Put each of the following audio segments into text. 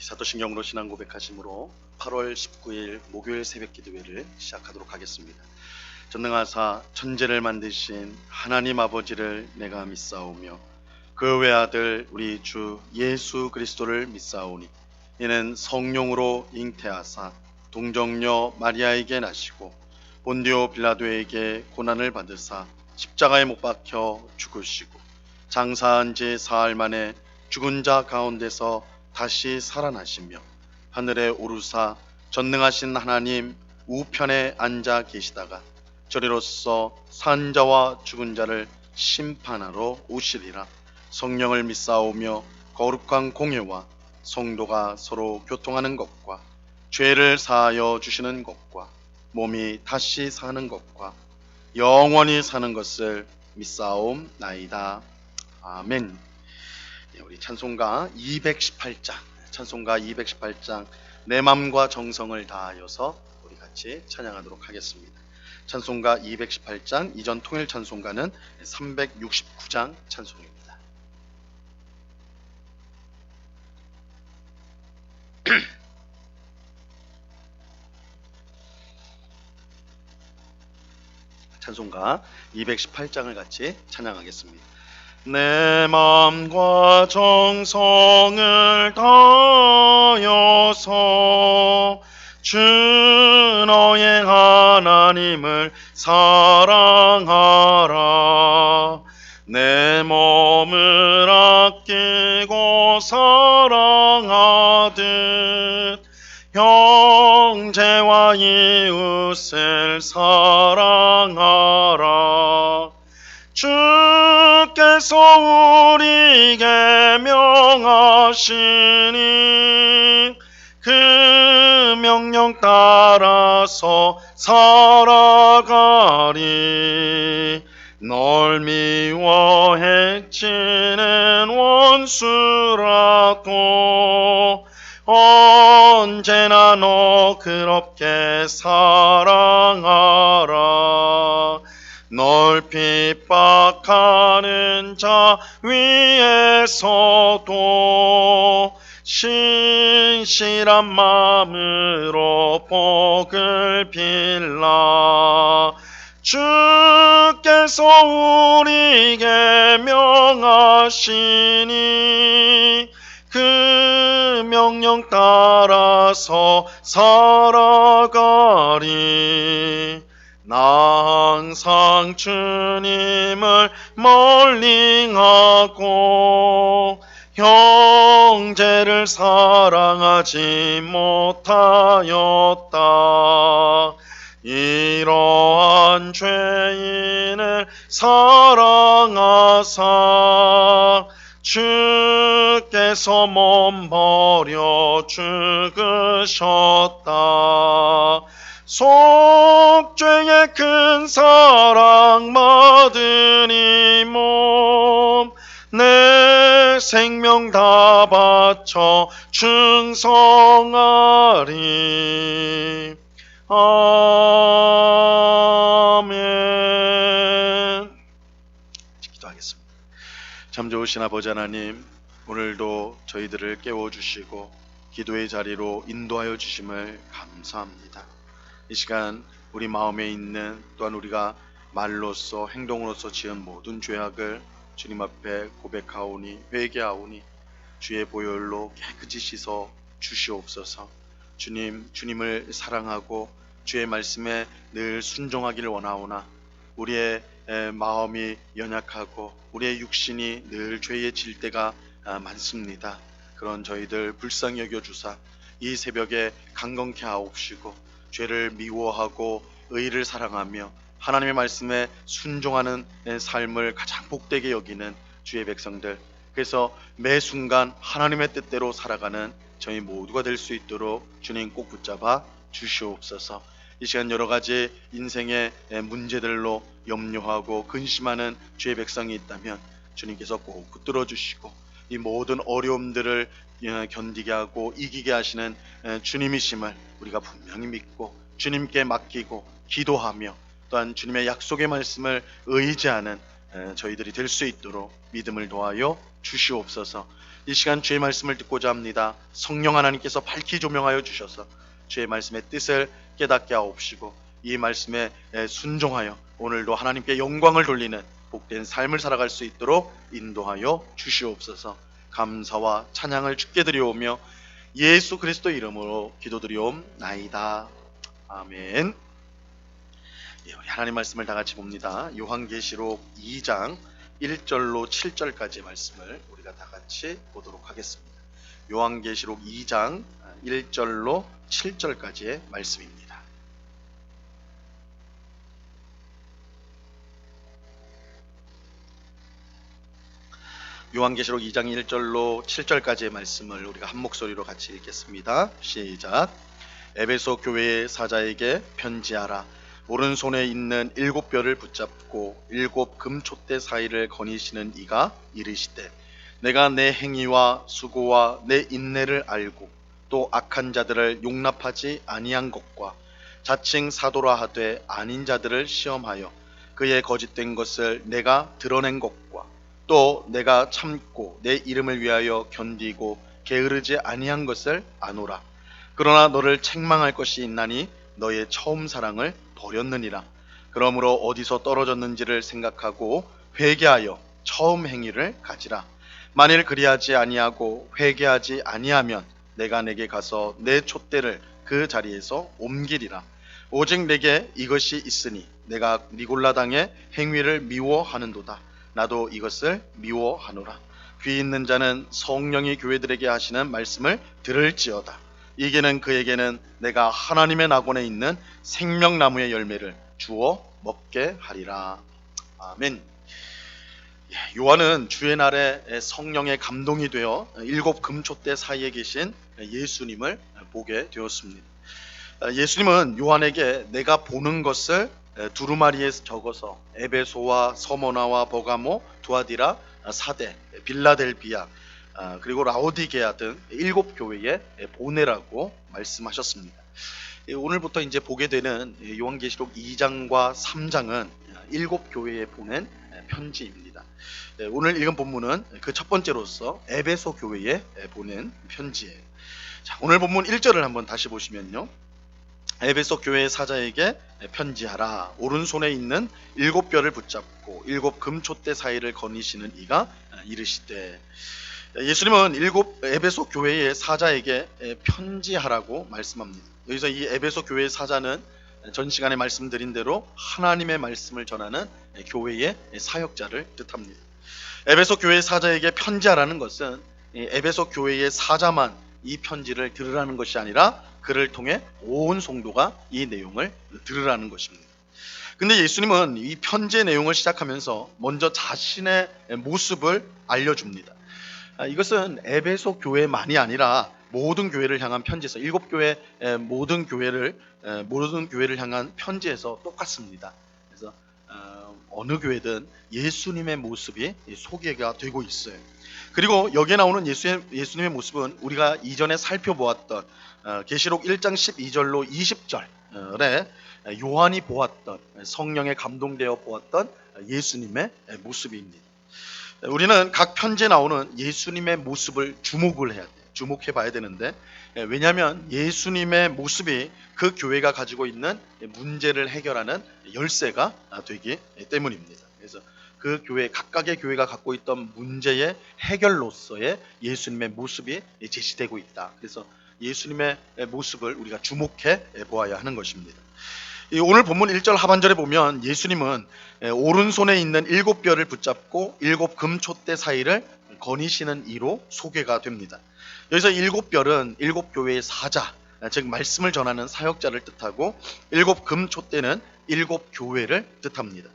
사도신경으로 신앙 고백하심으로 8월 19일 목요일 새벽 기도회를 시작하도록 하겠습니다. 전능하사 천지를 만드신 하나님 아버지를 내가 믿사오며 그 외아들 우리 주 예수 그리스도를 믿사오니 이는 성령으로 잉태하사 동정녀 마리아에게 나시고 본디오 빌라도에게 고난을 받으사 십자가에 못 박혀 죽으시고 장사한 지 사흘 만에 죽은 자 가운데서 다시 살아나시며 하늘에 오르사 전능하신 하나님 우편에 앉아 계시다가 저리로서 산 자와 죽은 자를 심판하러 오시리라. 성령을 믿사오며 거룩한 공예와 성도가 서로 교통하는 것과 죄를 사하여 주시는 것과 몸이 다시 사는 것과 영원히 사는 것을 믿사옵나이다. 아멘. 우리 찬송가 218장 내 맘과 정성을 다하여서 우리 같이 찬양하도록 하겠습니다. 찬송가 218장, 이전 통일 찬송가는 369장 찬송입니다. 찬송가 218장을 같이 찬양하겠습니다. 내 맘과 정성을 다하여서 주 너의 하나님을 사랑하라. 내 몸을 아끼고 사랑하듯 형제와 이웃을 사랑하라. 주께서 우리에게 명하시니 그 명령 따라서 살아가리. 널 미워 해치는 원수라도 언제나 너 그렇게 사랑하라. 널 핍박하는 자 위에서도 신실한 마음으로 복을 빌라. 주께서 우리에게 명하시니 그 명령 따라서 살아가리. 나 항상 주님을 멀리하고 형제를 사랑하지 못하였다. 이러한 죄인을 사랑하사 주께서 몸 버려 죽으셨다. 속죄의 큰 사랑 받은 이 몸 내 생명 다 바쳐 충성하리. 아멘. 기도하겠습니다. 참 좋으신 아버지 하나님, 오늘도 저희들을 깨워주시고 기도의 자리로 인도하여 주심을 감사합니다. 이 시간 우리 마음에 있는, 또한 우리가 말로써 행동으로써 지은 모든 죄악을 주님 앞에 고백하오니 회개하오니 주의 보혈로 깨끗이 씻어 주시옵소서. 주님을 사랑하고 주의 말씀에 늘 순종하기를 원하오나 우리의 마음이 연약하고 우리의 육신이 늘 죄에 질 때가 많습니다. 그런 저희들 불쌍히 여겨주사 이 새벽에 강건케 하옵시고 죄를 미워하고 의를 사랑하며 하나님의 말씀에 순종하는 삶을 가장 복되게 여기는 주의 백성들, 그래서 매 순간 하나님의 뜻대로 살아가는 저희 모두가 될 수 있도록 주님 꼭 붙잡아 주시옵소서. 이 시간 여러 가지 인생의 문제들로 염려하고 근심하는 주의 백성이 있다면 주님께서 꼭 붙들어 주시고 이 모든 어려움들을 견디게 하고 이기게 하시는 주님이심을 우리가 분명히 믿고 주님께 맡기고 기도하며 또한 주님의 약속의 말씀을 의지하는 저희들이 될 수 있도록 믿음을 도하여 주시옵소서. 이 시간 주의 말씀을 듣고자 합니다. 성령 하나님께서 밝히 조명하여 주셔서 주의 말씀의 뜻을 깨닫게 하옵시고 이 말씀에 순종하여 오늘도 하나님께 영광을 돌리는 복된 삶을 살아갈 수 있도록 인도하여 주시옵소서. 감사와 찬양을 주께 드리오며 예수 그리스도 이름으로 기도드리옵나이다. 아멘. 우리 하나님 말씀을 다 같이 봅니다. 요한계시록 2장 1절로 7절까지 말씀을 우리가 다 같이 보도록 하겠습니다. 요한계시록 2장 1절로 7절까지의 말씀입니다. 요한계시록 2장 1절로 7절까지의 말씀을 우리가 한 목소리로 같이 읽겠습니다. 시작. 에베소 교회의 사자에게 편지하라. 오른손에 있는 7뼈를 붙잡고 7 금촛대 사이를 거니시는 이가 이르시되 내가 내 행위와 수고와 내 인내를 알고 또 악한 자들을 용납하지 아니한 것과 자칭 사도라 하되 아닌 자들을 시험하여 그의 거짓된 것을 내가 드러낸 것과 또 내가 참고 내 이름을 위하여 견디고 게으르지 아니한 것을 아노라. 그러나 너를 책망할 것이 있나니 너의 처음 사랑을 버렸느니라. 그러므로 어디서 떨어졌는지를 생각하고 회개하여 처음 행위를 가지라. 만일 그리하지 아니하고 회개하지 아니하면 내가 내게 가서 내 촛대를 그 자리에서 옮기리라. 오직 내게 이것이 있으니 내가 니골라 당의 행위를 미워하는도다. 나도 이것을 미워하노라. 귀 있는 자는 성령이 교회들에게 하시는 말씀을 들을지어다. 이게는 그에게는 내가 하나님의 낙원에 있는 생명나무의 열매를 주어 먹게 하리라. 아멘. 요한은 주의 날에 성령의 감동이 되어 7 금촛대 사이에 계신 예수님을 보게 되었습니다. 예수님은 요한에게 내가 보는 것을 두루마리에 적어서 에베소와 서머나와 버가모, 두아디라, 사데, 빌라델비아 그리고 라오디게아 등 7 교회에 보내라고 말씀하셨습니다. 오늘부터 이제 보게 되는 요한계시록 2장과 3장은 7 교회에 보낸 편지입니다. 오늘 읽은 본문은 그 첫 번째로서 에베소 교회에 보낸 편지예요. 자, 오늘 본문 1절을 한번 다시 보시면요. 에베소 교회의 사자에게 편지하라. 오른손에 있는 7뼈를 붙잡고 7 금촛대 사이를 거니시는 이가 이르시되. 예수님은 에베소 교회의 사자에게 편지하라고 말씀합니다. 여기서 이 에베소 교회의 사자는 전 시간에 말씀드린 대로 하나님의 말씀을 전하는 교회의 사역자를 뜻합니다. 에베소 교회의 사자에게 편지하라는 것은 에베소 교회의 사자만 이 편지를 들으라는 것이 아니라 그를 통해 온 성도가 이 내용을 들으라는 것입니다. 근데 예수님은 이 편지의 내용을 시작하면서 먼저 자신의 모습을 알려줍니다. 이것은 에베소 교회만이 아니라 모든 교회를 향한 편지에서 7 교회 모든 교회를 향한 편지에서 똑같습니다. 그래서 어느 교회든 예수님의 모습이 소개가 되고 있어요. 그리고 여기에 나오는 예수님의 모습은 우리가 이전에 살펴보았던 계시록 1장 12절로 20절에 요한이 보았던 성령에 감동되어 보았던 예수님의 모습입니다. 우리는 각 편지에 나오는 예수님의 모습을 주목을 해야 돼요. 주목해 봐야 되는데 왜냐하면 예수님의 모습이 그 교회가 가지고 있는 문제를 해결하는 열쇠가 되기 때문입니다. 그래서 그 교회 각각의 교회가 갖고 있던 문제의 해결로서의 예수님의 모습이 제시되고 있다. 그래서 예수님의 모습을 우리가 주목해 보아야 하는 것입니다. 오늘 본문 1절 하반절에 보면 예수님은 오른손에 있는 7뼈를 붙잡고 7 금촛대 사이를 거니시는 이로 소개가 됩니다. 여기서 7뼈는 7 교회의 사자, 즉 말씀을 전하는 사역자를 뜻하고 7 금촛대는 7 교회를 뜻합니다.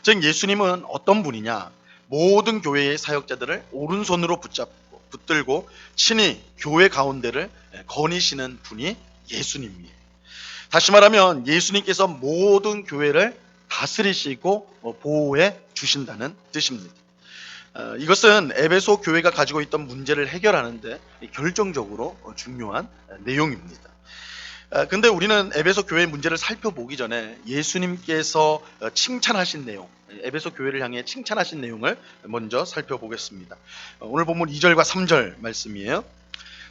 즉 예수님은 어떤 분이냐? 모든 교회의 사역자들을 오른손으로 붙들고 친히 교회 가운데를 거니시는 분이 예수님이에요. 다시 말하면 예수님께서 모든 교회를 다스리시고 보호해 주신다는 뜻입니다. 이것은 에베소 교회가 가지고 있던 문제를 해결하는데 결정적으로 중요한 내용입니다. 근데 우리는 에베소 교회의 문제를 살펴보기 전에 예수님께서 칭찬하신 내용, 에베소 교회를 향해 칭찬하신 내용을 먼저 살펴보겠습니다. 오늘 본문 2절과 3절 말씀이에요.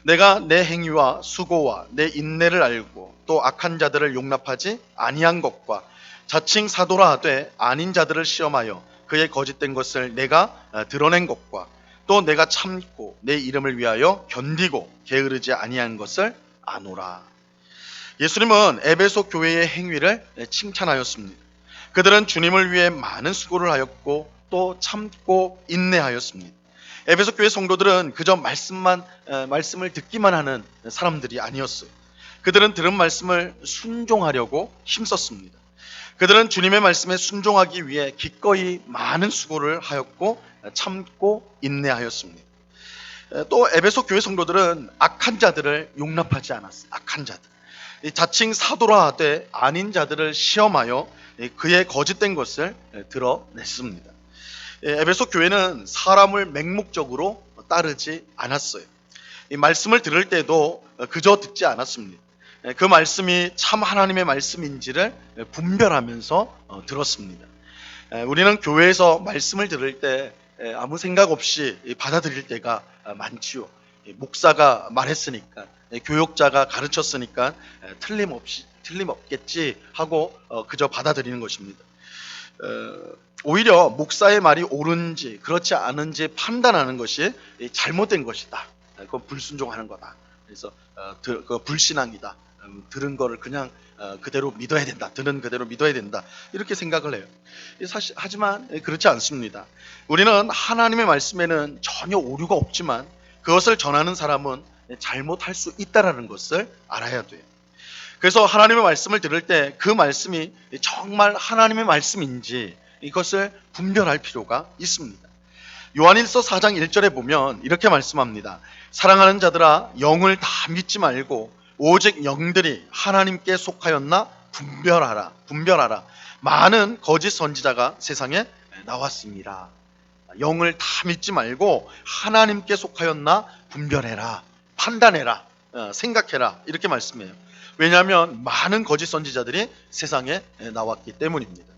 내가 내 행위와 수고와 내 인내를 알고 또 악한 자들을 용납하지 아니한 것과 자칭 사도라 하되 아닌 자들을 시험하여 그의 거짓된 것을 내가 드러낸 것과 또 내가 참고 내 이름을 위하여 견디고 게으르지 아니한 것을 아노라. 예수님은 에베소 교회의 행위를 칭찬하였습니다. 그들은 주님을 위해 많은 수고를 하였고 또 참고 인내하였습니다. 에베소 교회 성도들은 그저 말씀을 듣기만 하는 사람들이 아니었어요. 그들은 들은 말씀을 순종하려고 힘썼습니다. 그들은 주님의 말씀에 순종하기 위해 기꺼이 많은 수고를 하였고 참고 인내하였습니다. 또 에베소 교회 성도들은 악한 자들을 용납하지 않았어요. 악한 자들. 자칭 사도라 하되 아닌 자들을 시험하여 그의 거짓된 것을 드러냈습니다. 에베소 교회는 사람을 맹목적으로 따르지 않았어요. 이 말씀을 들을 때도 그저 듣지 않았습니다. 그 말씀이 참 하나님의 말씀인지를 분별하면서 들었습니다. 우리는 교회에서 말씀을 들을 때 아무 생각 없이 받아들일 때가 많지요. 목사가 말했으니까, 교역자가 가르쳤으니까 틀림없겠지 하고 그저 받아들이는 것입니다. 오히려 목사의 말이 옳은지 그렇지 않은지 판단하는 것이 잘못된 것이다. 그건 불순종하는 거다. 그래서 그 불신앙이다. 들은 거를 그냥 그대로 믿어야 된다. 들은 그대로 믿어야 된다. 이렇게 생각을 해요. 하지만 그렇지 않습니다. 우리는 하나님의 말씀에는 전혀 오류가 없지만 그것을 전하는 사람은 잘못할 수 있다는 것을 알아야 돼요. 그래서 하나님의 말씀을 들을 때 그 말씀이 정말 하나님의 말씀인지 이것을 분별할 필요가 있습니다. 요한일서 4장 1절에 보면 이렇게 말씀합니다. 사랑하는 자들아 영을 다 믿지 말고 오직 영들이 하나님께 속하였나 분별하라. 많은 거짓 선지자가 세상에 나왔습니다. 영을 다 믿지 말고 하나님께 속하였나 분별해라, 판단해라, 생각해라 이렇게 말씀해요. 왜냐하면 많은 거짓 선지자들이 세상에 나왔기 때문입니다.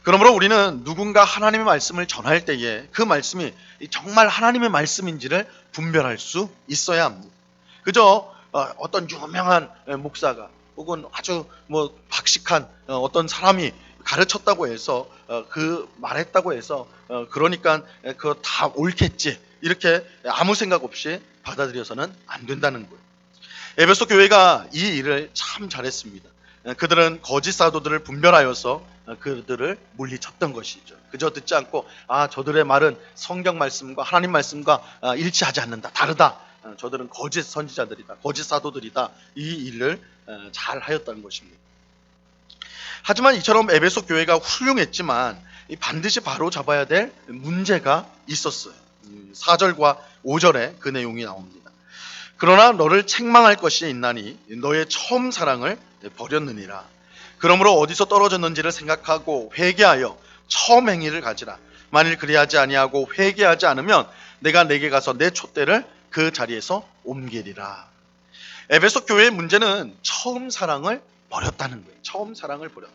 그러므로 우리는 누군가 하나님의 말씀을 전할 때에 그 말씀이 정말 하나님의 말씀인지를 분별할 수 있어야 합니다. 그저 어떤 유명한 목사가 혹은 아주 박식한 어떤 사람이 가르쳤다고 해서 말했다고 해서 그러니까 그거 다 옳겠지 이렇게 아무 생각 없이 받아들여서는 안 된다는 거예요. 에베소 교회가 이 일을 참 잘했습니다. 그들은 거짓 사도들을 분별하여서 그들을 물리쳤던 것이죠. 그저 듣지 않고 저들의 말은 성경 말씀과 하나님 말씀과 일치하지 않는다. 다르다. 저들은 거짓 선지자들이다. 거짓 사도들이다. 이 일을 잘 하였다는 것입니다. 하지만 이처럼 에베소 교회가 훌륭했지만 반드시 바로 잡아야 될 문제가 있었어요. 4절과 5절에 그 내용이 나옵니다. 그러나 너를 책망할 것이 있나니 너의 처음 사랑을 버렸느니라. 그러므로 어디서 떨어졌는지를 생각하고 회개하여 처음 행위를 가지라. 만일 그리하지 아니하고 회개하지 않으면 내가 내게 가서 내 촛대를 그 자리에서 옮기리라. 에베소 교회의 문제는 처음 사랑을 버렸다는 거예요. 처음 사랑을 버렸다.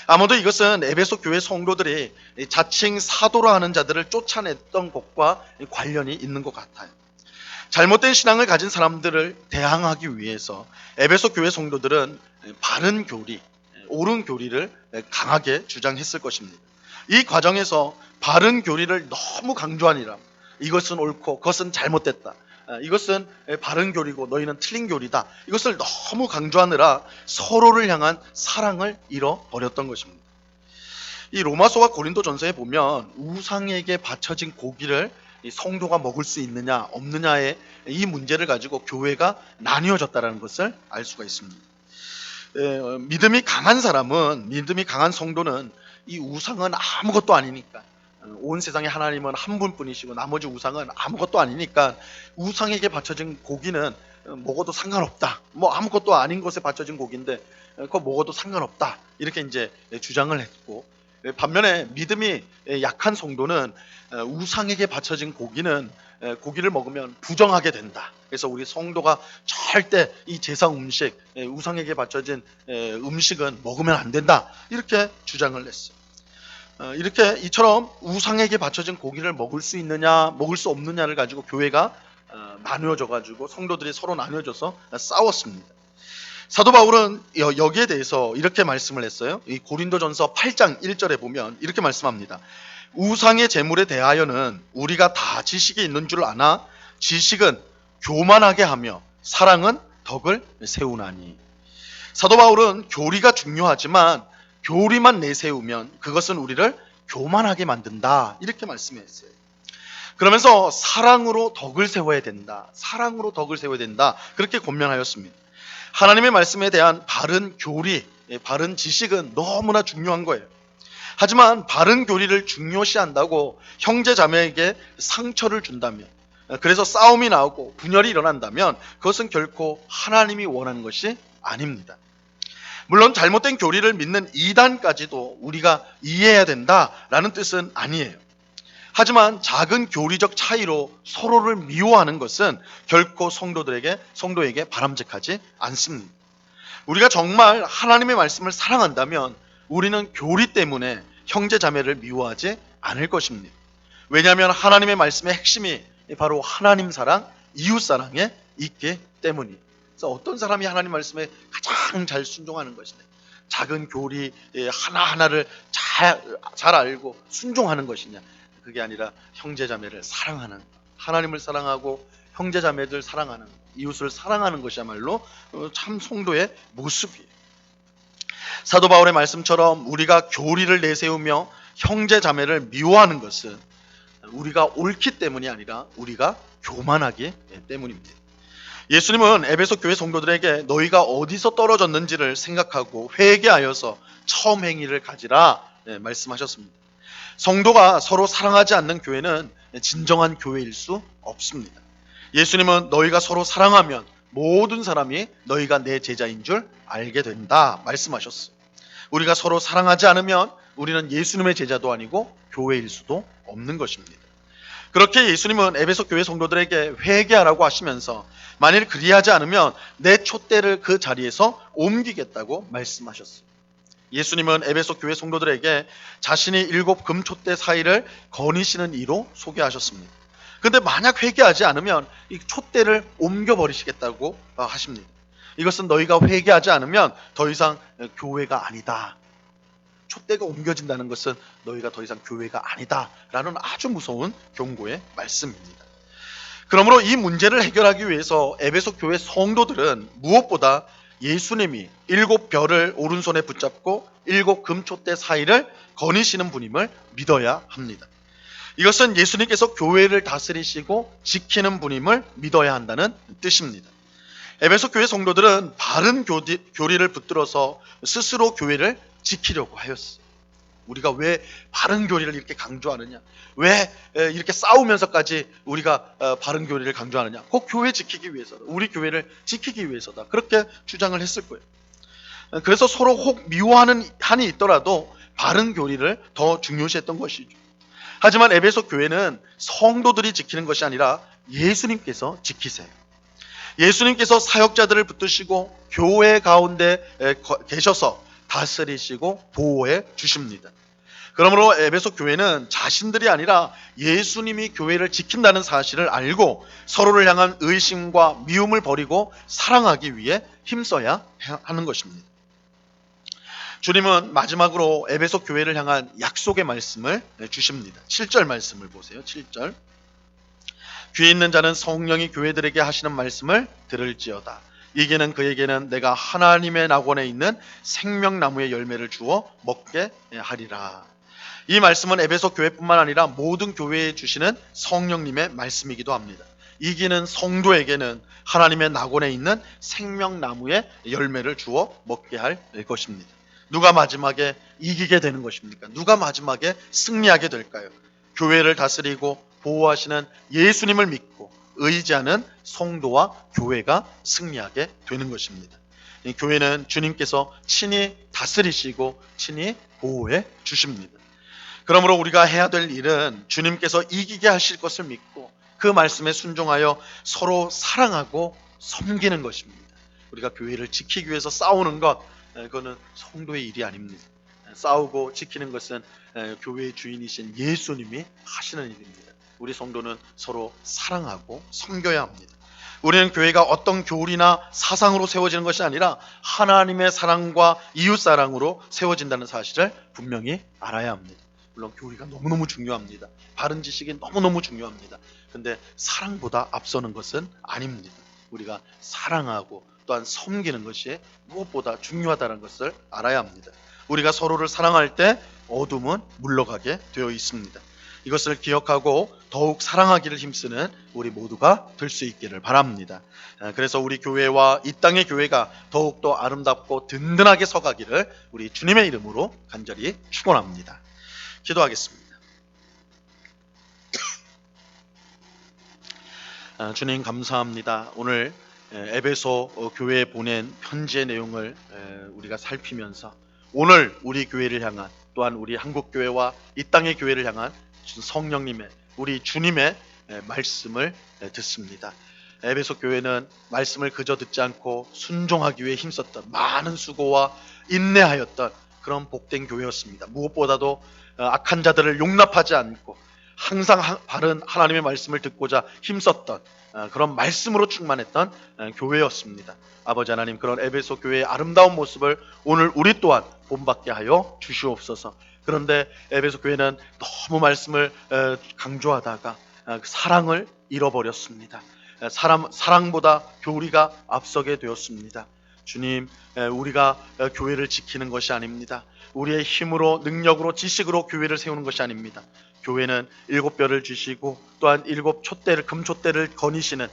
아무도 이것은 에베소 교회 성도들이 자칭 사도라 하는 자들을 쫓아냈던 것과 관련이 있는 것 같아요. 잘못된 신앙을 가진 사람들을 대항하기 위해서 에베소 교회 성도들은 바른 교리, 옳은 교리를 강하게 주장했을 것입니다. 이 과정에서 바른 교리를 너무 강조하니라. 이것은 옳고 그것은 잘못됐다. 이것은 바른 교리고 너희는 틀린 교리다. 이것을 너무 강조하느라 서로를 향한 사랑을 잃어버렸던 것입니다. 이 로마서와 고린도전서에 보면 우상에게 바쳐진 고기를 성도가 먹을 수 있느냐 없느냐의 이 문제를 가지고 교회가 나뉘어졌다는 것을 알 수가 있습니다. 믿음이 강한 성도는 이 우상은 아무것도 아니니까, 온 세상에 하나님은 한 분뿐이시고 나머지 우상은 아무것도 아니니까 우상에게 바쳐진 고기는 먹어도 상관없다. 아무것도 아닌 것에 바쳐진 고기인데 그거 먹어도 상관없다. 이렇게 이제 주장을 했고, 반면에 믿음이 약한 성도는 우상에게 바쳐진 고기는 고기를 먹으면 부정하게 된다. 그래서 우리 성도가 절대 이 제사 음식, 우상에게 바쳐진 음식은 먹으면 안 된다. 이렇게 주장을 냈어요. 이렇게 이처럼 우상에게 바쳐진 고기를 먹을 수 있느냐, 먹을 수 없느냐를 가지고 교회가 나누어져 가지고 성도들이 서로 나누어져서 싸웠습니다. 사도 바울은 여기에 대해서 이렇게 말씀을 했어요. 이 고린도전서 8장 1절에 보면 이렇게 말씀합니다. 우상의 제물에 대하여는 우리가 다 지식이 있는 줄 아나 지식은 교만하게 하며 사랑은 덕을 세우나니. 사도 바울은 교리가 중요하지만 교리만 내세우면 그것은 우리를 교만하게 만든다. 이렇게 말씀했어요. 그러면서 사랑으로 덕을 세워야 된다. 사랑으로 덕을 세워야 된다. 그렇게 권면하였습니다. 하나님의 말씀에 대한 바른 교리, 바른 지식은 너무나 중요한 거예요. 하지만 바른 교리를 중요시한다고 형제 자매에게 상처를 준다면, 그래서 싸움이 나오고 분열이 일어난다면 그것은 결코 하나님이 원하는 것이 아닙니다. 물론 잘못된 교리를 믿는 이단까지도 우리가 이해해야 된다라는 뜻은 아니에요. 하지만 작은 교리적 차이로 서로를 미워하는 것은 결코 성도에게 바람직하지 않습니다. 우리가 정말 하나님의 말씀을 사랑한다면 우리는 교리 때문에 형제 자매를 미워하지 않을 것입니다. 왜냐하면 하나님의 말씀의 핵심이 바로 하나님 사랑, 이웃 사랑에 있기 때문이에요. 그래서 어떤 사람이 하나님 말씀에 가장 잘 순종하는 것이냐, 작은 교리 하나하나를 잘 알고 순종하는 것이냐, 그게 아니라 형제자매를 사랑하는, 하나님을 사랑하고 형제자매들 사랑하는, 이웃을 사랑하는 것이야말로 참 성도의 모습이에요. 사도 바울의 말씀처럼 우리가 교리를 내세우며 형제자매를 미워하는 것은 우리가 옳기 때문이 아니라 우리가 교만하기 때문입니다. 예수님은 에베소 교회 성도들에게 너희가 어디서 떨어졌는지를 생각하고 회개하여서 처음 행위를 가지라 말씀하셨습니다. 성도가 서로 사랑하지 않는 교회는 진정한 교회일 수 없습니다. 예수님은 너희가 서로 사랑하면 모든 사람이 너희가 내 제자인 줄 알게 된다 말씀하셨어요. 우리가 서로 사랑하지 않으면 우리는 예수님의 제자도 아니고 교회일 수도 없는 것입니다. 그렇게 예수님은 에베소 교회 성도들에게 회개하라고 하시면서 만일 그리하지 않으면 내 촛대를 그 자리에서 옮기겠다고 말씀하셨어요. 예수님은 에베소 교회 성도들에게 자신이 7 금촛대 사이를 거니시는 이로 소개하셨습니다. 그런데 만약 회개하지 않으면 이 촛대를 옮겨버리시겠다고 하십니다. 이것은 너희가 회개하지 않으면 더 이상 교회가 아니다. 촛대가 옮겨진다는 것은 너희가 더 이상 교회가 아니다 라는 아주 무서운 경고의 말씀입니다. 그러므로 이 문제를 해결하기 위해서 에베소 교회 성도들은 무엇보다 예수님이 7 별을 오른손에 붙잡고 7 금촛대 사이를 거니시는 분임을 믿어야 합니다. 이것은 예수님께서 교회를 다스리시고 지키는 분임을 믿어야 한다는 뜻입니다. 에베소 교회 성도들은 바른 교리를 붙들어서 스스로 교회를 지키려고 하였어요. 우리가 왜 바른 교리를 이렇게 강조하느냐, 왜 이렇게 싸우면서까지 우리가 바른 교리를 강조하느냐, 꼭 교회 지키기 위해서다, 우리 교회를 지키기 위해서다, 그렇게 주장을 했을 거예요. 그래서 서로 혹 미워하는 한이 있더라도 바른 교리를 더 중요시했던 것이죠. 하지만 에베소 교회는 성도들이 지키는 것이 아니라 예수님께서 지키세요. 예수님께서 사역자들을 붙드시고 교회 가운데 계셔서 다스리시고 보호해 주십니다. 그러므로 에베소 교회는 자신들이 아니라 예수님이 교회를 지킨다는 사실을 알고 서로를 향한 의심과 미움을 버리고 사랑하기 위해 힘써야 하는 것입니다. 주님은 마지막으로 에베소 교회를 향한 약속의 말씀을 주십니다. 7절 말씀을 보세요. 7절. 귀 있는 자는 성령이 교회들에게 하시는 말씀을 들을지어다. 이게는 그에게는 내가 하나님의 낙원에 있는 생명나무의 열매를 주어 먹게 하리라. 이 말씀은 에베소 교회뿐만 아니라 모든 교회에 주시는 성령님의 말씀이기도 합니다. 이기는 성도에게는 하나님의 낙원에 있는 생명나무의 열매를 주어 먹게 할 것입니다. 누가 마지막에 이기게 되는 것입니까? 누가 마지막에 승리하게 될까요? 교회를 다스리고 보호하시는 예수님을 믿고 의지하는 성도와 교회가 승리하게 되는 것입니다. 이 교회는 주님께서 친히 다스리시고 친히 보호해 주십니다. 그러므로 우리가 해야 될 일은 주님께서 이기게 하실 것을 믿고 그 말씀에 순종하여 서로 사랑하고 섬기는 것입니다. 우리가 교회를 지키기 위해서 싸우는 것, 그거는 성도의 일이 아닙니다. 싸우고 지키는 것은 교회의 주인이신 예수님이 하시는 일입니다. 우리 성도는 서로 사랑하고 섬겨야 합니다. 우리는 교회가 어떤 교리나 사상으로 세워지는 것이 아니라 하나님의 사랑과 이웃 사랑으로 세워진다는 사실을 분명히 알아야 합니다. 물론 교리가 너무너무 중요합니다. 바른 지식이 너무너무 중요합니다. 근데 사랑보다 앞서는 것은 아닙니다. 우리가 사랑하고 또한 섬기는 것이 무엇보다 중요하다는 것을 알아야 합니다. 우리가 서로를 사랑할 때 어둠은 물러가게 되어 있습니다. 이것을 기억하고 더욱 사랑하기를 힘쓰는 우리 모두가 될 수 있기를 바랍니다. 그래서 우리 교회와 이 땅의 교회가 더욱더 아름답고 든든하게 서가기를 우리 주님의 이름으로 간절히 축원합니다. 기도하겠습니다. 주님 감사합니다. 오늘 에베소 교회에 보낸 편지의 내용을 우리가 살피면서 오늘 우리 교회를 향한 또한 우리 한국교회와 이 땅의 교회를 향한 성령님의 우리 주님의 말씀을 듣습니다. 에베소 교회는 말씀을 그저 듣지 않고 순종하기 위해 힘썼던 많은 수고와 인내하였던 그런 복된 교회였습니다. 무엇보다도 악한 자들을 용납하지 않고 항상 바른 하나님의 말씀을 듣고자 힘썼던 그런 말씀으로 충만했던 교회였습니다. 아버지 하나님, 그런 에베소 교회의 아름다운 모습을 오늘 우리 또한 본받게 하여 주시옵소서. 그런데 에베소 교회는 너무 말씀을 강조하다가 사랑을 잃어버렸습니다. 사랑보다 교리가 앞서게 되었습니다. 주님, 우리가 교회를 지키는 것이 아닙니다. 우리의 힘으로, 능력으로, 지식으로 교회를 세우는 것이 아닙니다. 교회는 7뼈를 주시고 또한 7촛대를, 금촛대를 거니시는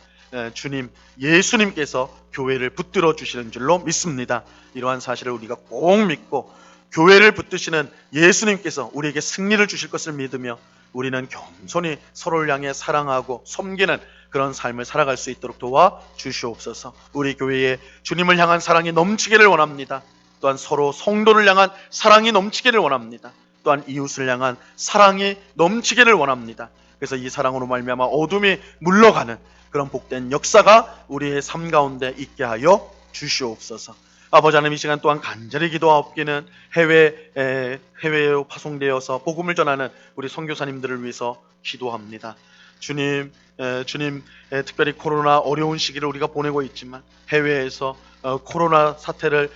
주님, 예수님께서 교회를 붙들어 주시는 줄로 믿습니다. 이러한 사실을 우리가 꼭 믿고 교회를 붙드시는 예수님께서 우리에게 승리를 주실 것을 믿으며 우리는 겸손히 서로를 향해 사랑하고 섬기는 그런 삶을 살아갈 수 있도록 도와 주시옵소서. 우리 교회에 주님을 향한 사랑이 넘치기를 원합니다. 또한 서로 성도를 향한 사랑이 넘치기를 원합니다. 또한 이웃을 향한 사랑이 넘치기를 원합니다. 그래서 이 사랑으로 말미암아 어둠이 물러가는 그런 복된 역사가 우리의 삶 가운데 있게 하여 주시옵소서. 아버지 하나님, 이 시간 또한 간절히 기도하옵기는 해외에 파송되어서 복음을 전하는 우리 선교사님들을 위해서 기도합니다. 주님, 특별히 코로나 어려운 시기를 우리가 보내고 있지만 해외에서 코로나 사태를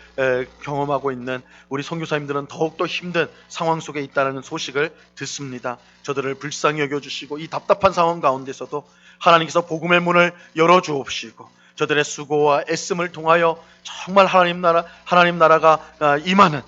경험하고 있는 우리 선교사님들은 더욱더 힘든 상황 속에 있다는 소식을 듣습니다. 저들을 불쌍히 여겨주시고 이 답답한 상황 가운데서도 하나님께서 복음의 문을 열어주옵시고 저들의 수고와 애씀을 통하여 정말 하나님 나라가 임하는,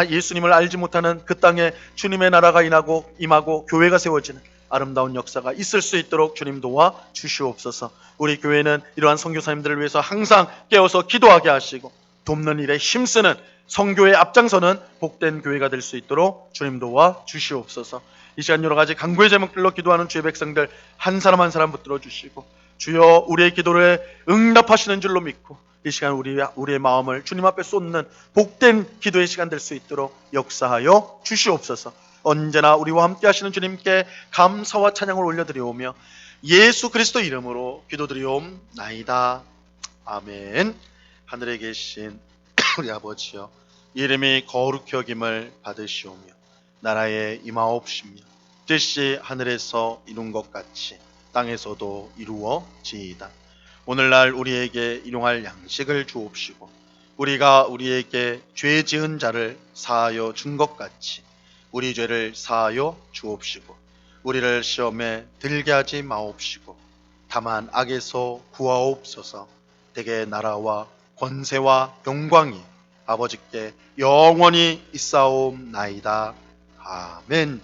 예수님을 알지 못하는 그 땅에 주님의 나라가 임하고 교회가 세워지는 아름다운 역사가 있을 수 있도록 주님 도와 주시옵소서. 우리 교회는 이러한 선교사님들을 위해서 항상 깨어서 기도하게 하시고 돕는 일에 힘쓰는, 선교에 앞장서는 복된 교회가 될 수 있도록 주님 도와 주시옵소서. 이 시간 여러 가지 간구의 제목들로 기도하는 주의 백성들 한 사람 한 사람 붙들어 주시고 주여 우리의 기도를 응답하시는 줄로 믿고 이 시간 우리의 마음을 주님 앞에 쏟는 복된 기도의 시간 될 수 있도록 역사하여 주시옵소서. 언제나 우리와 함께 하시는 주님께 감사와 찬양을 올려드리오며 예수 그리스도 이름으로 기도드리옵나이다. 아멘. 하늘에 계신 우리 아버지여, 이름이 거룩히 여김을 받으시오며 나라에 임하옵시며 뜻이 하늘에서 이룬 것 같이 땅에서도 이루어지이다. 오늘날 우리에게 일용할 양식을 주옵시고 우리가 우리에게 죄 지은 자를 사하여 준 것 같이 우리 죄를 사하여 주옵시고 우리를 시험에 들게 하지 마옵시고 다만 악에서 구하옵소서. 대개 나라와 권세와 영광이 아버지께 영원히 있사옵나이다. 아멘.